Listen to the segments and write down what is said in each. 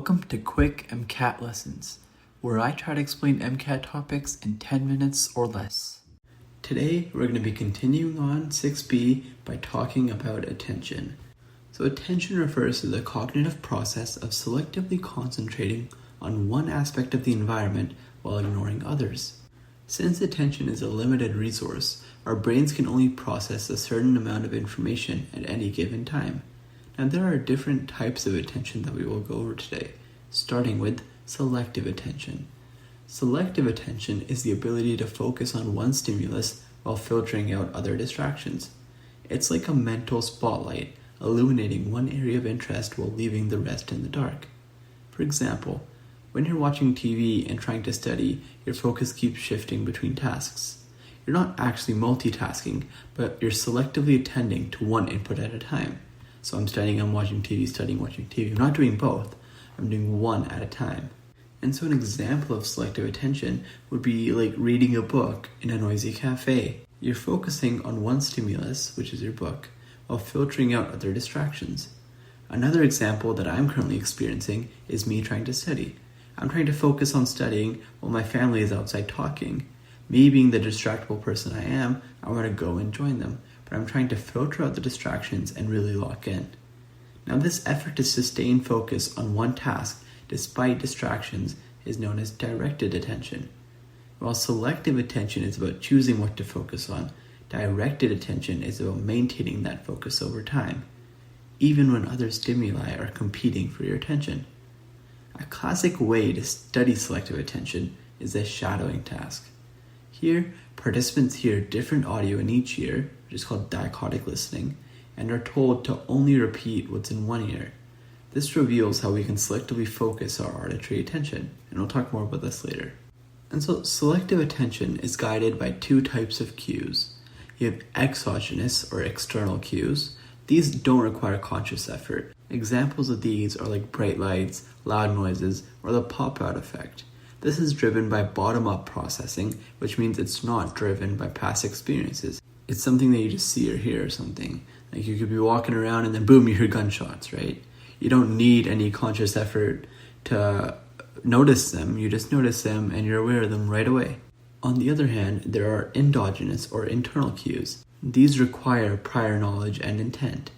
Welcome to Quick MCAT Lessons, where I try to explain MCAT topics in 10 minutes or less. Today, we're going to be continuing on 6B by talking about attention. So attention refers to the cognitive process of selectively concentrating on one aspect of the environment while ignoring others. Since attention is a limited resource, our brains can only process a certain amount of information at any given time. Now there are different types of attention that we will go over today, starting with selective attention. Selective attention is the ability to focus on one stimulus while filtering out other distractions. It's like a mental spotlight, illuminating one area of interest while leaving the rest in the dark. For example, when you're watching TV and trying to study, your focus keeps shifting between tasks. You're not actually multitasking, but you're selectively attending to one input at a time. So I'm studying, I'm watching TV, studying, watching TV. I'm not doing both. I'm doing one at a time. And so an example of selective attention would be like reading a book in a noisy cafe. You're focusing on one stimulus, which is your book, while filtering out other distractions. Another example that I'm currently experiencing is me trying to study. I'm trying to focus on studying while my family is outside talking. Me being the distractible person I am, I want to go and join them. But I'm trying to filter out the distractions and really lock in. Now this effort to sustain focus on one task despite distractions is known as directed attention. While selective attention is about choosing what to focus on, directed attention is about maintaining that focus over time, even when other stimuli are competing for your attention. A classic way to study selective attention is a shadowing task. Here, participants hear different audio in each ear, which is called dichotic listening, and are told to only repeat what's in one ear. This reveals how we can selectively focus our auditory attention, and we'll talk more about this later. And so selective attention is guided by two types of cues. You have exogenous or external cues. These don't require conscious effort. Examples of these are like bright lights, loud noises, or the pop-out effect. This is driven by bottom-up processing, which means it's not driven by past experiences. It's something that you just see or hear or something. Like you could be walking around and then boom, you hear gunshots, right? You don't need any conscious effort to notice them. You just notice them and you're aware of them right away. On the other hand, there are endogenous or internal cues. These require prior knowledge and intent.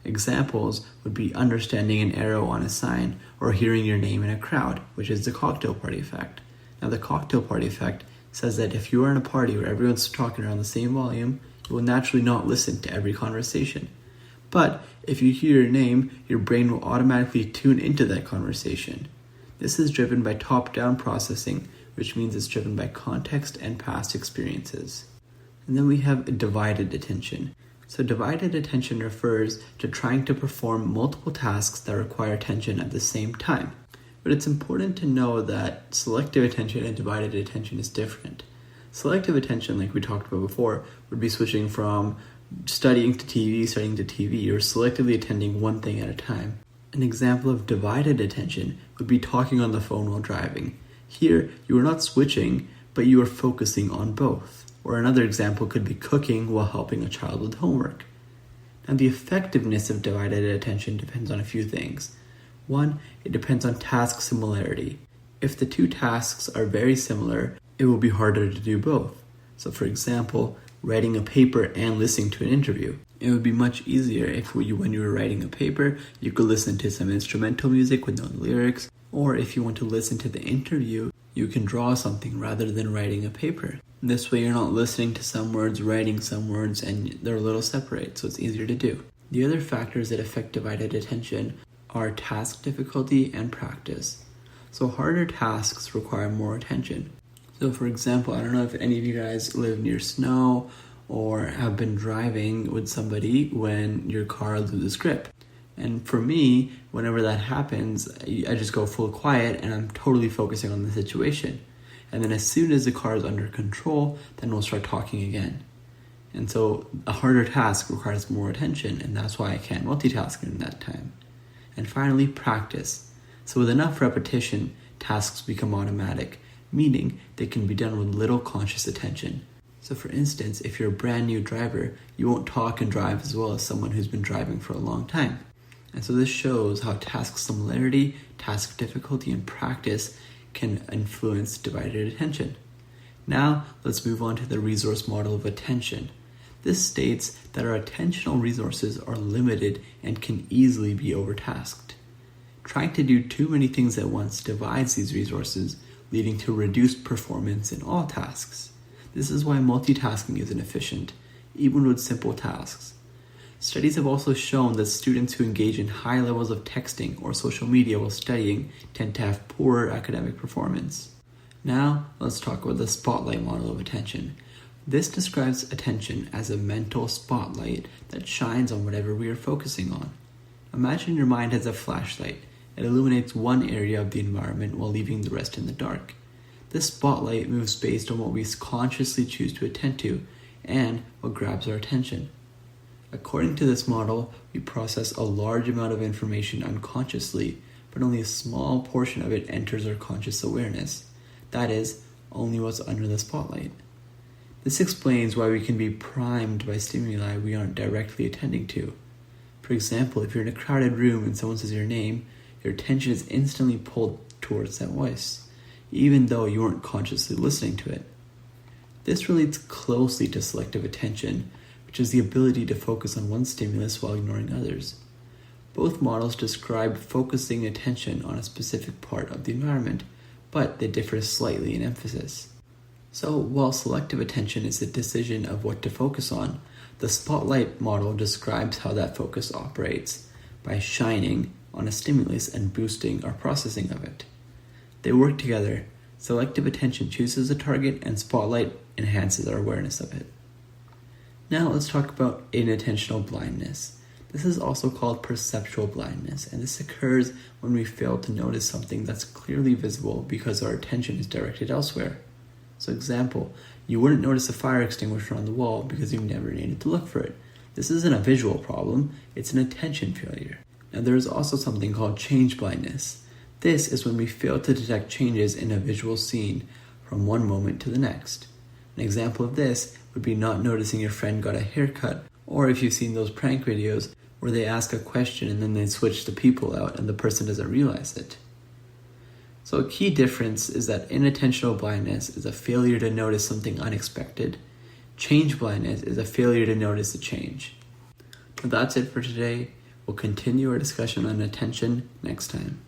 Examples would be understanding an arrow on a sign or hearing your name in a crowd, which is the cocktail party effect. Now the cocktail party effect says that if you are in a party where everyone's talking around the same volume, you will naturally not listen to every conversation. But if you hear your name, your brain will automatically tune into that conversation. This is driven by top-down processing, which means it's driven by context and past experiences. And then we have divided attention. So divided attention refers to trying to perform multiple tasks that require attention at the same time. But it's important to know that selective attention and divided attention is different. Selective attention, like we talked about before, would be switching from studying to TV. You're selectively attending one thing at a time. An example of divided attention would be talking on the phone while driving. Here, you are not switching, but you are focusing on both. Or another example could be cooking while helping a child with homework. Now the effectiveness of divided attention depends on a few things. One, it depends on task similarity. If the two tasks are very similar, it will be harder to do both. So for example, writing a paper and listening to an interview. It would be much easier if when you were writing a paper, you could listen to some instrumental music with no lyrics, or if you want to listen to the interview, you can draw something rather than writing a paper. This way you're not listening to some words, writing some words, and they're a little separate, so it's easier to do. The other factors that affect divided attention are task difficulty and practice. So harder tasks require more attention. So for example, I don't know if any of you guys live near snow or have been driving with somebody when your car loses grip. And for me, whenever that happens, I just go full quiet and I'm totally focusing on the situation. And then as soon as the car is under control, then we'll start talking again. And so a harder task requires more attention, and that's why I can't multitask in that time. And finally, practice. So with enough repetition, tasks become automatic, meaning they can be done with little conscious attention. So for instance, if you're a brand new driver, you won't talk and drive as well as someone who's been driving for a long time. And so this shows how task similarity, task difficulty, and practice can influence divided attention. Now, let's move on to the resource model of attention. This states that our attentional resources are limited and can easily be overtasked. Trying to do too many things at once divides these resources, leading to reduced performance in all tasks. This is why multitasking is inefficient, even with simple tasks. Studies have also shown that students who engage in high levels of texting or social media while studying tend to have poorer academic performance. Now, let's talk about the spotlight model of attention. This describes attention as a mental spotlight that shines on whatever we are focusing on. Imagine your mind has a flashlight. It illuminates one area of the environment while leaving the rest in the dark. This spotlight moves based on what we consciously choose to attend to and what grabs our attention. According to this model, we process a large amount of information unconsciously, but only a small portion of it enters our conscious awareness. That is, only what's under the spotlight. This explains why we can be primed by stimuli we aren't directly attending to. For example, if you're in a crowded room and someone says your name, your attention is instantly pulled towards that voice, even though you weren't consciously listening to it. This relates closely to selective attention, which is the ability to focus on one stimulus while ignoring others. Both models describe focusing attention on a specific part of the environment, but they differ slightly in emphasis. So, while selective attention is the decision of what to focus on, the spotlight model describes how that focus operates by shining on a stimulus and boosting our processing of it. They work together. Selective attention chooses a target and spotlight enhances our awareness of it. Now let's talk about inattentional blindness. This is also called perceptual blindness, and this occurs when we fail to notice something that's clearly visible because our attention is directed elsewhere. So example, you wouldn't notice a fire extinguisher on the wall because you never needed to look for it. This isn't a visual problem, it's an attention failure. Now there is also something called change blindness. This is when we fail to detect changes in a visual scene from one moment to the next. An example of this would be not noticing your friend got a haircut, or if you've seen those prank videos where they ask a question and then they switch the people out and the person doesn't realize it. So a key difference is that inattentional blindness is a failure to notice something unexpected. Change blindness is a failure to notice a change. But that's it for today. We'll continue our discussion on attention next time.